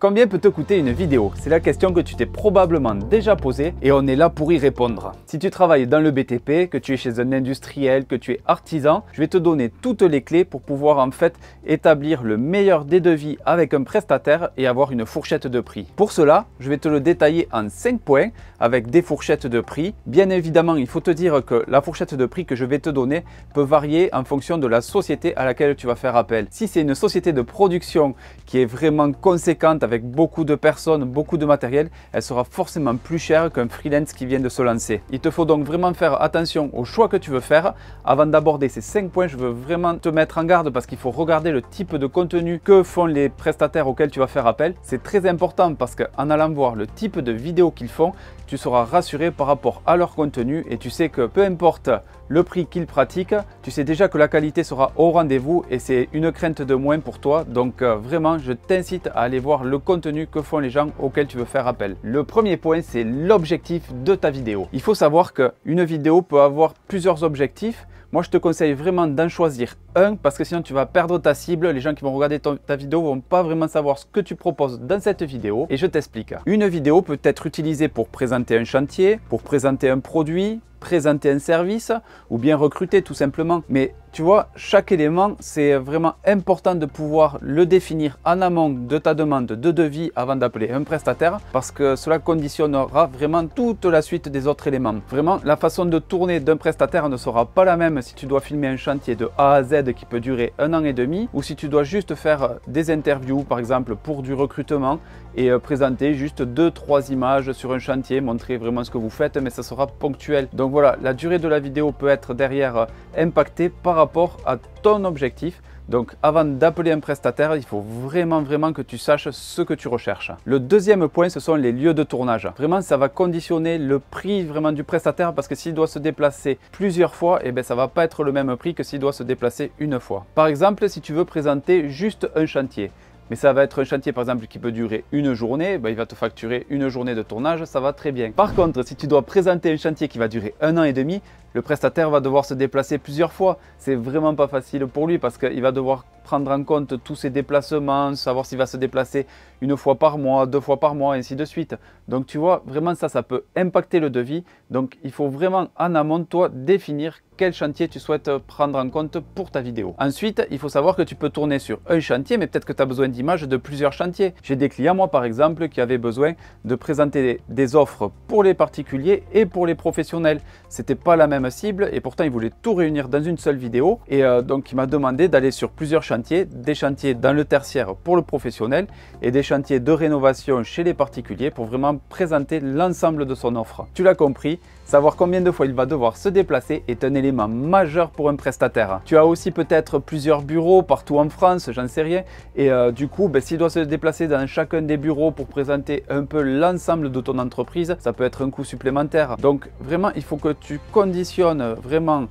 Combien peut te coûter une vidéo? C'est la question que tu t'es probablement déjà posée et on est là pour y répondre. Si tu travailles dans le BTP, que tu es chez un industriel, que tu es artisan, je vais te donner toutes les clés pour pouvoir en fait établir le meilleur des devis avec un prestataire et avoir une fourchette de prix. Pour cela, je vais te le détailler en 5 points avec des fourchettes de prix. Bien évidemment, il faut te dire que la fourchette de prix que je vais te donner peut varier en fonction de la société à laquelle tu vas faire appel. Si c'est une société de production qui est vraiment conséquente avec beaucoup de personnes, beaucoup de matériel, elle sera forcément plus chère qu'un freelance qui vient de se lancer. Il te faut donc vraiment faire attention au choix que tu veux faire. Avant d'aborder ces 5 points, je veux vraiment te mettre en garde parce qu'il faut regarder le type de contenu que font les prestataires auxquels tu vas faire appel. C'est très important parce qu'en allant voir le type de vidéo qu'ils font, tu seras rassuré par rapport à leur contenu et tu sais que peu importe le prix qu'ils pratiquent, tu sais déjà que la qualité sera au rendez-vous et c'est une crainte de moins pour toi. Donc vraiment, je t'incite à aller voir le contenu que font les gens auxquels tu veux faire appel. Le premier point, c'est l'objectif de ta vidéo. Il faut savoir qu'une vidéo peut avoir plusieurs objectifs. Moi, je te conseille vraiment d'en choisir un parce que sinon tu vas perdre ta cible. Les gens qui vont regarder ta vidéo vont pas vraiment savoir ce que tu proposes dans cette vidéo et je t'explique. Une vidéo peut être utilisée pour présenter un chantier, pour présenter un produit, présenter un service ou bien recruter tout simplement. Mais tu vois, chaque élément, c'est vraiment important de pouvoir le définir en amont de ta demande de devis avant d'appeler un prestataire parce que cela conditionnera vraiment toute la suite des autres éléments. Vraiment, la façon de tourner d'un prestataire ne sera pas la même si tu dois filmer un chantier de A à Z qui peut durer 1 an et demi ou si tu dois juste faire des interviews par exemple pour du recrutement et présenter juste 2-3 images sur un chantier, montrer vraiment ce que vous faites, mais ça sera ponctuel. Donc voilà, la durée de la vidéo peut être derrière impactée par rapport à ton objectif. Donc avant d'appeler un prestataire, il faut vraiment que tu saches ce que tu recherches. Le deuxième point, ce sont les lieux de tournage. Vraiment, ça va conditionner le prix vraiment du prestataire parce que s'il doit se déplacer plusieurs fois, eh bien, ça ne va pas être le même prix que s'il doit se déplacer une fois. Par exemple, si tu veux présenter juste un chantier, mais ça va être un chantier par exemple qui peut durer une journée, il va te facturer une journée de tournage, ça va très bien. Par contre, si tu dois présenter un chantier qui va durer 1 an et demi, le prestataire va devoir se déplacer plusieurs fois. C'est vraiment pas facile pour lui parce qu'il va devoir prendre en compte tous ses déplacements, savoir s'il va se déplacer 1 fois par mois, 2 fois par mois, et ainsi de suite. Donc tu vois, vraiment ça peut impacter le devis. Donc il faut vraiment en amont, toi, définir quel chantier tu souhaites prendre en compte pour ta vidéo. Ensuite, il faut savoir que tu peux tourner sur un chantier, mais peut-être que tu as besoin d'images de plusieurs chantiers. J'ai des clients, moi par exemple, qui avaient besoin de présenter des offres pour les particuliers et pour les professionnels. C'était pas la même cible et pourtant ils voulaient tout réunir dans une seule vidéo. Et donc il m'a demandé d'aller sur plusieurs chantiers, des chantiers dans le tertiaire pour le professionnel et des chantiers de rénovation chez les particuliers pour vraiment présenter l'ensemble de son offre. Tu l'as compris, savoir combien de fois il va devoir se déplacer est un élément majeur pour un prestataire. Tu as aussi peut-être plusieurs bureaux partout en France, j'en sais rien, et du coup, s'il doit se déplacer dans chacun des bureaux pour présenter un peu l'ensemble de ton entreprise, ça peut être un coût supplémentaire. Donc vraiment, il faut que tu conditionnes vraiment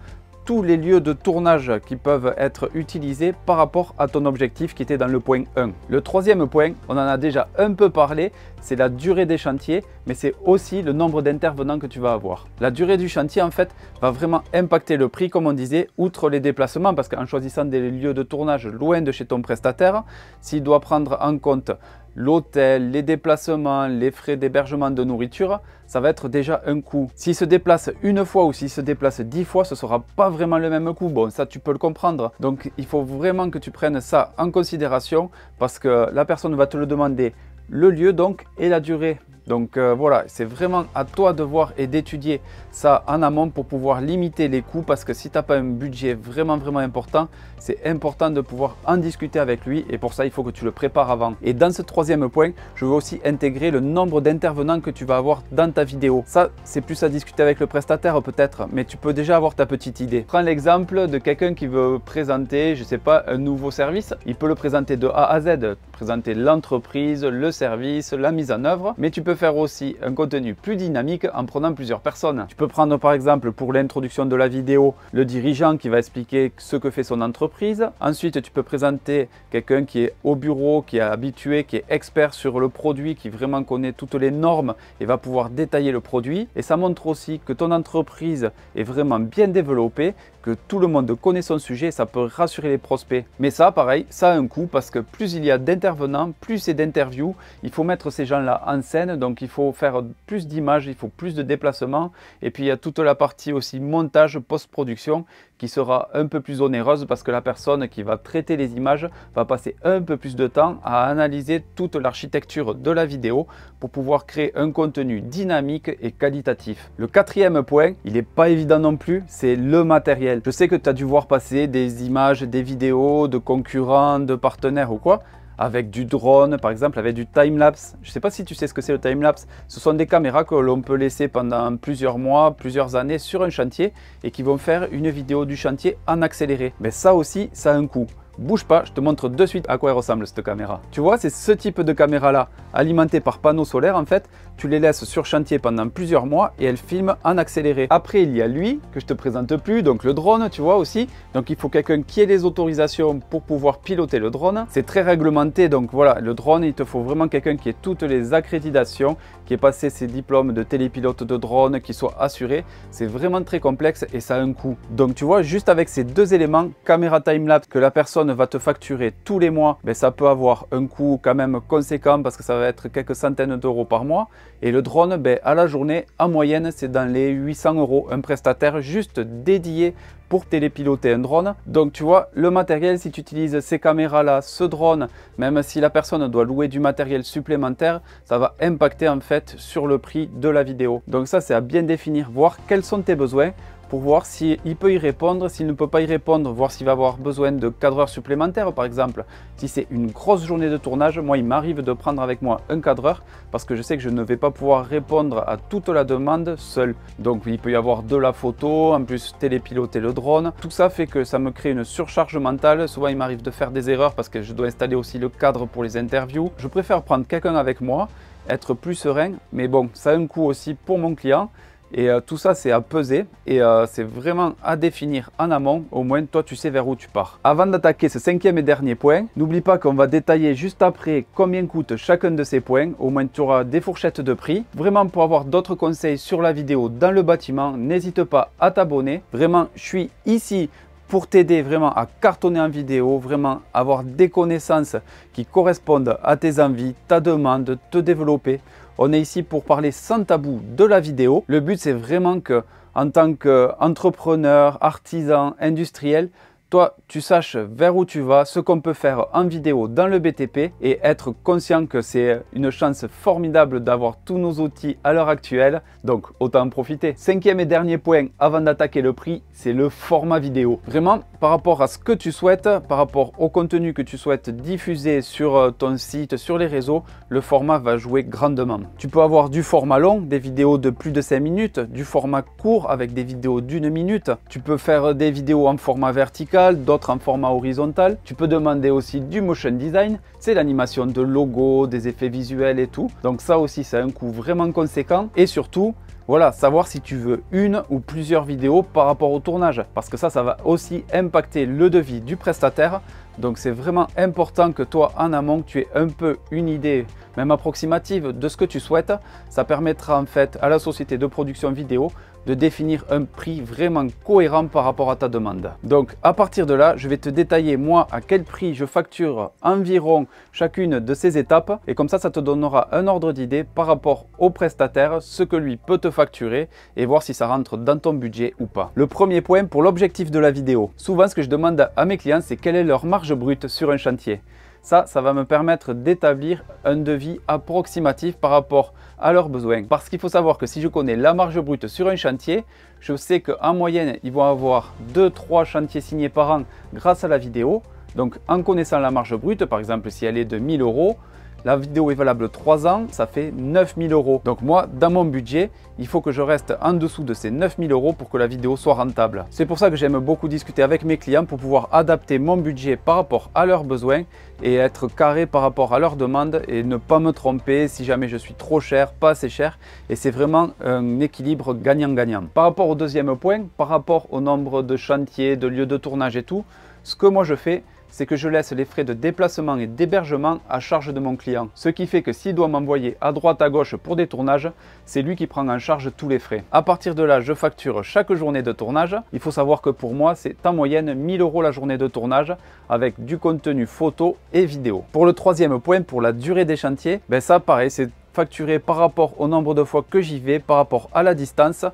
tous les lieux de tournage qui peuvent être utilisés par rapport à ton objectif qui était dans le point 1. Le troisième point, on en a déjà un peu parlé, c'est la durée des chantiers, mais c'est aussi le nombre d'intervenants que tu vas avoir. La durée du chantier, en fait, va vraiment impacter le prix, comme on disait, outre les déplacements, parce qu'en choisissant des lieux de tournage loin de chez ton prestataire, s'il doit prendre en compte l'hôtel, les déplacements, les frais d'hébergement, de nourriture, ça va être déjà un coût. S'il se déplace une fois ou s'il se déplace 10 fois, ce ne sera pas vraiment le même coût. Bon, ça tu peux le comprendre. Donc il faut vraiment que tu prennes ça en considération parce que la personne va te le demander, le lieu donc et la durée. Donc voilà, c'est vraiment à toi de voir et d'étudier ça en amont pour pouvoir limiter les coûts parce que si tu n'as pas un budget vraiment important, c'est important de pouvoir en discuter avec lui et pour ça, il faut que tu le prépares avant. Et dans ce troisième point, je veux aussi intégrer le nombre d'intervenants que tu vas avoir dans ta vidéo. Ça, c'est plus à discuter avec le prestataire peut-être, mais tu peux déjà avoir ta petite idée. Prends l'exemple de quelqu'un qui veut présenter, je sais pas, un nouveau service. Il peut le présenter de A à Z, présenter l'entreprise, le service, la mise en œuvre, mais tu peux faire aussi un contenu plus dynamique en prenant plusieurs personnes. Tu peux prendre par exemple pour l'introduction de la vidéo le dirigeant qui va expliquer ce que fait son entreprise. Ensuite, tu peux présenter quelqu'un qui est au bureau, qui est habitué, qui est expert sur le produit, qui vraiment connaît toutes les normes et va pouvoir détailler le produit. Et ça montre aussi que ton entreprise est vraiment bien développée, que que tout le monde connaît son sujet, ça peut rassurer les prospects. Mais ça, pareil, ça a un coût parce que plus il y a d'intervenants, plus c'est d'interviews, il faut mettre ces gens-là en scène, donc il faut faire plus d'images, il faut plus de déplacements. Et puis il y a toute la partie aussi montage, post-production qui sera un peu plus onéreuse parce que la personne qui va traiter les images va passer un peu plus de temps à analyser toute l'architecture de la vidéo pour pouvoir créer un contenu dynamique et qualitatif. Le quatrième point, il n'est pas évident non plus, c'est le matériel. Je sais que tu as dû voir passer des images, des vidéos de concurrents, de partenaires ou quoi, avec du drone, par exemple, avec du time-lapse. Je ne sais pas si tu sais ce que c'est le time-lapse. Ce sont des caméras que l'on peut laisser pendant plusieurs mois, plusieurs années sur un chantier et qui vont faire une vidéo du chantier en accéléré. Mais ça aussi, ça a un coût. Bouge pas, je te montre de suite à quoi elle ressemble cette caméra. Tu vois, c'est ce type de caméra là, alimentée par panneaux solaires en fait. Tu les laisses sur chantier pendant plusieurs mois et elles filment en accéléré. Après, il y a lui, que je te présente plus, donc le drone, tu vois aussi. Donc il faut quelqu'un qui ait les autorisations pour pouvoir piloter le drone. C'est très réglementé, donc voilà, le drone, il te faut vraiment quelqu'un qui ait toutes les accréditations, qui ait passé ses diplômes de télépilote de drone, qui soit assuré. C'est vraiment très complexe et ça a un coût. Donc tu vois, juste avec ces deux éléments, caméra time-lapse que la personne va te facturer tous les mois, ben ça peut avoir un coût quand même conséquent parce que ça va être quelques centaines d'euros par mois. Et le drone, ben, à la journée, en moyenne, c'est dans les 800 euros. Un prestataire juste dédié pour télépiloter un drone. Donc tu vois, le matériel, si tu utilises ces caméras-là, ce drone, même si la personne doit louer du matériel supplémentaire, ça va impacter en fait sur le prix de la vidéo. Donc ça, c'est à bien définir, voir quels sont tes besoins, pour voir s'il peut y répondre, s'il ne peut pas y répondre, voir s'il va avoir besoin de cadreurs supplémentaires par exemple. Si c'est une grosse journée de tournage, moi il m'arrive de prendre avec moi un cadreur parce que je sais que je ne vais pas pouvoir répondre à toute la demande seul. Donc il peut y avoir de la photo, en plus télépiloter le drone. Tout ça fait que ça me crée une surcharge mentale. Souvent il m'arrive de faire des erreurs parce que je dois installer aussi le cadre pour les interviews. Je préfère prendre quelqu'un avec moi, être plus serein, mais bon, ça a un coût aussi pour mon client. Et tout ça, c'est à peser et c'est vraiment à définir en amont. Au moins, toi, tu sais vers où tu pars. Avant d'attaquer ce cinquième et dernier point, n'oublie pas qu'on va détailler juste après combien coûte chacun de ces points. Au moins, tu auras des fourchettes de prix. Vraiment, pour avoir d'autres conseils sur la vidéo dans le bâtiment, n'hésite pas à t'abonner. Vraiment, je suis ici pour t'aider vraiment à cartonner en vidéo, vraiment avoir des connaissances qui correspondent à tes envies, ta demande, te développer. On est ici pour parler sans tabou de la vidéo. Le but, c'est vraiment que, en tant qu'entrepreneur, artisan, industriel, toi, tu saches vers où tu vas, ce qu'on peut faire en vidéo dans le BTP et être conscient que c'est une chance formidable d'avoir tous nos outils à l'heure actuelle. Donc, autant en profiter. Cinquième et dernier point avant d'attaquer le prix, c'est le format vidéo. Vraiment, par rapport à ce que tu souhaites, par rapport au contenu que tu souhaites diffuser sur ton site, sur les réseaux, le format va jouer grandement. Tu peux avoir du format long, des vidéos de plus de 5 minutes, du format court avec des vidéos d'1 minute. Tu peux faire des vidéos en format vertical, d'autres en format horizontal. Tu peux demander aussi du motion design, c'est l'animation de logos, des effets visuels et tout. Donc ça aussi, c'est un coût vraiment conséquent. Et surtout, voilà, savoir si tu veux une ou plusieurs vidéos par rapport au tournage. Parce que ça va aussi impacter le devis du prestataire. Donc c'est vraiment important que toi, en amont, tu aies un peu une idée, même approximative, de ce que tu souhaites. Ça permettra en fait à la société de production vidéo de définir un prix vraiment cohérent par rapport à ta demande. Donc à partir de là, je vais te détailler moi à quel prix je facture environ chacune de ces étapes et comme ça te donnera un ordre d'idée par rapport au prestataire, ce que lui peut te facturer et voir si ça rentre dans ton budget ou pas. Le premier point pour l'objectif de la vidéo. Souvent ce que je demande à mes clients, c'est quelle est leur marge brute sur un chantier. Ça va me permettre d'établir un devis approximatif par rapport à leurs besoins. Parce qu'il faut savoir que si je connais la marge brute sur un chantier, je sais qu'en moyenne, ils vont avoir 2-3 chantiers signés par an grâce à la vidéo. Donc en connaissant la marge brute, par exemple si elle est de 1000 euros, la vidéo est valable 3 ans, ça fait 9000 euros. Donc moi, dans mon budget, il faut que je reste en dessous de ces 9000 euros pour que la vidéo soit rentable. C'est pour ça que j'aime beaucoup discuter avec mes clients pour pouvoir adapter mon budget par rapport à leurs besoins et être carré par rapport à leurs demandes et ne pas me tromper si jamais je suis trop cher, pas assez cher. Et c'est vraiment un équilibre gagnant-gagnant. Par rapport au deuxième point, par rapport au nombre de chantiers, de lieux de tournage et tout, ce que moi je fais, c'est que je laisse les frais de déplacement et d'hébergement à charge de mon client. Ce qui fait que s'il doit m'envoyer à droite à gauche pour des tournages, c'est lui qui prend en charge tous les frais. À partir de là, je facture chaque journée de tournage. Il faut savoir que pour moi, c'est en moyenne 1000 € la journée de tournage avec du contenu photo et vidéo. Pour le troisième point, pour la durée des chantiers, ça pareil, c'est facturé par rapport au nombre de fois que j'y vais, par rapport à la distance.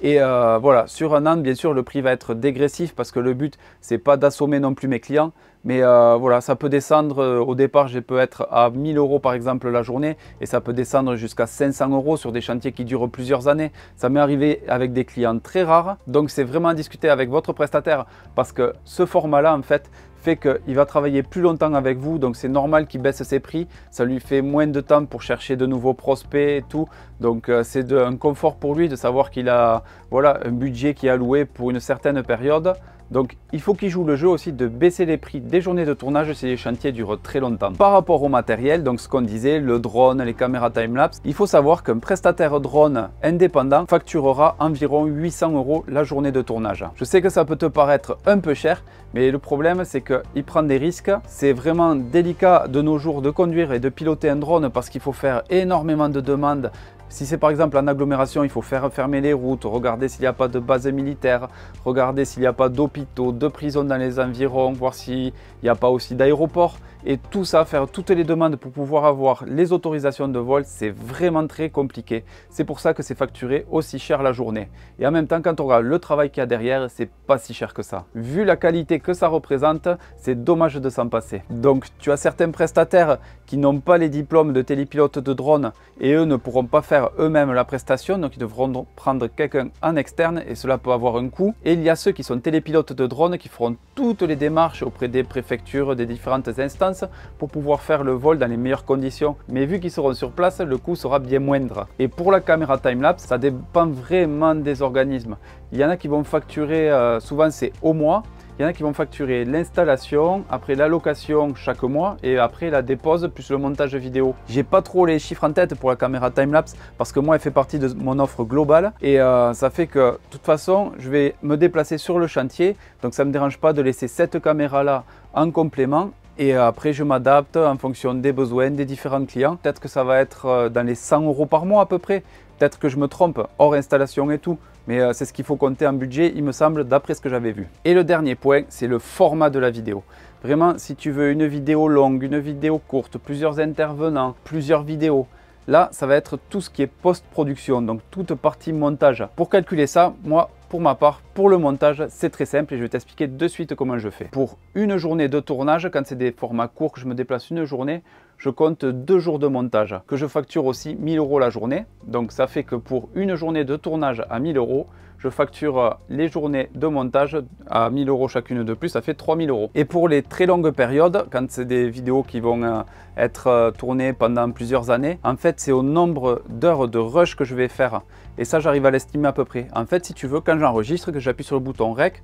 Et voilà, sur un an, bien sûr, le prix va être dégressif parce que le but, c'est pas d'assommer non plus mes clients. Mais voilà, ça peut descendre, au départ, je peux être à 1000 € par exemple la journée et ça peut descendre jusqu'à 500 € sur des chantiers qui durent plusieurs années. Ça m'est arrivé avec des clients très rares. Donc, c'est vraiment à discuter avec votre prestataire parce que ce format-là, en fait qu'il va travailler plus longtemps avec vous, donc c'est normal qu'il baisse ses prix, ça lui fait moins de temps pour chercher de nouveaux prospects et tout, donc c'est un confort pour lui de savoir qu'il a voilà, un budget qui est alloué pour une certaine période. Donc il faut qu'il joue le jeu aussi de baisser les prix des journées de tournage si les chantiers durent très longtemps. Par rapport au matériel, donc ce qu'on disait, le drone, les caméras time-lapse, il faut savoir qu'un prestataire drone indépendant facturera environ 800 € la journée de tournage. Je sais que ça peut te paraître un peu cher, mais le problème c'est qu'il prend des risques. C'est vraiment délicat de nos jours de conduire et de piloter un drone parce qu'il faut faire énormément de demandes. Si c'est par exemple en agglomération, il faut faire fermer les routes, regarder s'il n'y a pas de base militaire, regarder s'il n'y a pas d'hôpitaux, de prisons dans les environs, voir s'il n'y a pas aussi d'aéroports. Et tout ça, faire toutes les demandes pour pouvoir avoir les autorisations de vol, c'est vraiment très compliqué. C'est pour ça que c'est facturé aussi cher la journée. Et en même temps, quand on regarde le travail qu'il y a derrière, c'est pas si cher que ça. Vu la qualité que ça représente, c'est dommage de s'en passer. Donc, tu as certains prestataires qui n'ont pas les diplômes de télépilote de drone et eux ne pourront pas faire eux-mêmes la prestation, donc ils devront prendre quelqu'un en externe et cela peut avoir un coût. Et il y a ceux qui sont télépilotes de drone qui feront toutes les démarches auprès des préfectures, des différentes instances pour pouvoir faire le vol dans les meilleures conditions. Mais vu qu'ils seront sur place, le coût sera bien moindre. Et pour la caméra time-lapse, ça dépend vraiment des organismes. Il y en a qui vont facturer, souvent c'est au mois. Il y en a qui vont facturer l'installation, après la location chaque mois et après la dépose plus le montage vidéo. J'ai pas trop les chiffres en tête pour la caméra time-lapse parce que moi elle fait partie de mon offre globale et ça fait que de toute façon je vais me déplacer sur le chantier, donc ça me dérange pas de laisser cette caméra là en complément. Et après, je m'adapte en fonction des besoins des différents clients. Peut-être que ça va être dans les 100 € par mois à peu près. Peut-être que je me trompe, hors installation et tout. Mais c'est ce qu'il faut compter en budget, il me semble, d'après ce que j'avais vu. Et le dernier point, c'est le format de la vidéo. Vraiment, si tu veux une vidéo longue, une vidéo courte, plusieurs intervenants, plusieurs vidéos, là, ça va être tout ce qui est post-production, donc toute partie montage. Pour calculer ça, moi, pour ma part, pour le montage, c'est très simple et je vais t'expliquer de suite comment je fais. Pour une journée de tournage, quand c'est des formats courts, que je me déplace une journée, je compte 2 jours de montage, que je facture aussi 1000 € la journée. Donc ça fait que pour une journée de tournage à 1000 €, je facture les journées de montage à 1000 € chacune de plus, ça fait 3000 €. Et pour les très longues périodes, quand c'est des vidéos qui vont être tournées pendant plusieurs années, en fait c'est au nombre d'heures de rush que je vais faire. Et ça j'arrive à l'estimer à peu près. En fait si tu veux, quand j'enregistre, que j'appuie sur le bouton REC,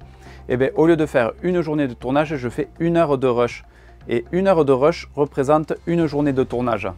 et bien, au lieu de faire une journée de tournage, je fais 1 heure de rush. Et 1 heure de rush représente une journée de tournage.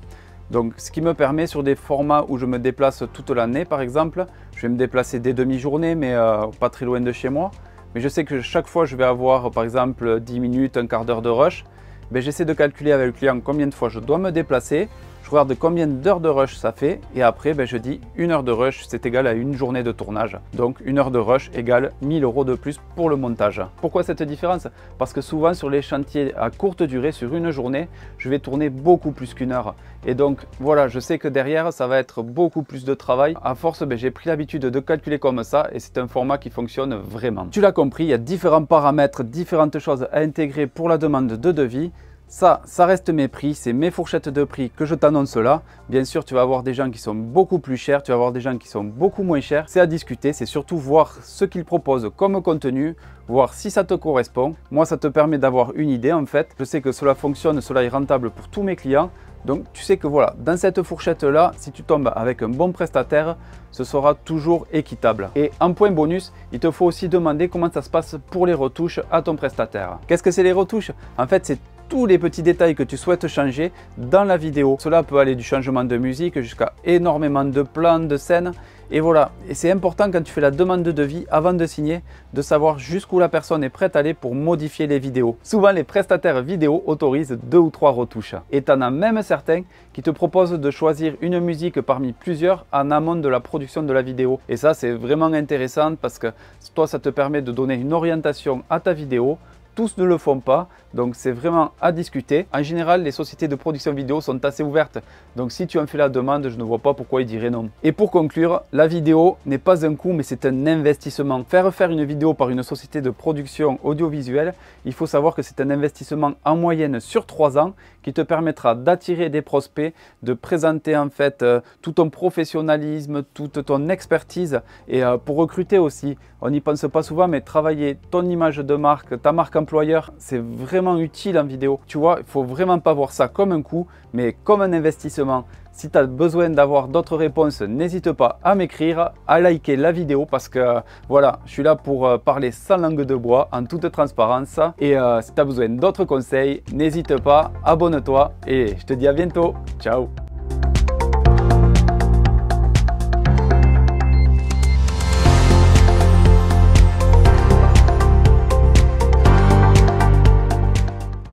Donc ce qui me permet sur des formats où je me déplace toute l'année par exemple, je vais me déplacer des demi-journées mais pas très loin de chez moi. Mais je sais que chaque fois je vais avoir par exemple 10 minutes, un quart d'heure de rush. J'essaie de calculer avec le client combien de fois je dois me déplacer. Je regarde combien d'heures de rush ça fait et après je dis 1 heure de rush c'est égal à une journée de tournage. Donc 1 heure de rush égale 1000 € de plus pour le montage. Pourquoi cette différence? Parce que souvent sur les chantiers à courte durée, sur une journée, je vais tourner beaucoup plus qu'1 heure. Et donc voilà, je sais que derrière ça va être beaucoup plus de travail. À force, j'ai pris l'habitude de calculer comme ça et c'est un format qui fonctionne vraiment. Tu l'as compris, il y a différents paramètres, différentes choses à intégrer pour la demande de devis. Ça reste mes prix, c'est mes fourchettes de prix que je t'annonce là. Bien sûr, tu vas avoir des gens qui sont beaucoup plus chers, tu vas avoir des gens qui sont beaucoup moins chers. C'est à discuter, c'est surtout voir ce qu'ils proposent comme contenu, voir si ça te correspond. Moi, ça te permet d'avoir une idée en fait. Je sais que cela fonctionne, cela est rentable pour tous mes clients. Donc tu sais que voilà, dans cette fourchette là, si tu tombes avec un bon prestataire, ce sera toujours équitable. Et en point bonus, il te faut aussi demander comment ça se passe pour les retouches à ton prestataire. Qu'est-ce que c'est les retouches? En fait, c'est tous les petits détails que tu souhaites changer dans la vidéo. Cela peut aller du changement de musique jusqu'à énormément de plans, de scènes. Et voilà, et c'est important quand tu fais la demande de devis avant de signer, de savoir jusqu'où la personne est prête à aller pour modifier les vidéos. Souvent, les prestataires vidéo autorisent 2 ou 3 retouches. Et tu en as même certains qui te proposent de choisir une musique parmi plusieurs en amont de la production de la vidéo. Et ça, c'est vraiment intéressant parce que toi, ça te permet de donner une orientation à ta vidéo. Tous ne le font pas, donc c'est vraiment à discuter. En général, les sociétés de production vidéo sont assez ouvertes, donc si tu en fais la demande, je ne vois pas pourquoi ils diraient non. Et pour conclure, la vidéo n'est pas un coût, mais c'est un investissement. Faire une vidéo par une société de production audiovisuelle, il faut savoir que c'est un investissement en moyenne sur 3 ans qui te permettra d'attirer des prospects, de présenter en fait tout ton professionnalisme, toute ton expertise et pour recruter aussi. On n'y pense pas souvent, mais travailler ton image de marque, ta marque employeur, c'est vraiment utile en vidéo. Tu vois, il ne faut vraiment pas voir ça comme un coût, mais comme un investissement. Si tu as besoin d'avoir d'autres réponses, n'hésite pas à m'écrire, à liker la vidéo parce que voilà, je suis là pour parler sans langue de bois, en toute transparence. Et si tu as besoin d'autres conseils, n'hésite pas, abonne-toi et je te dis à bientôt. Ciao!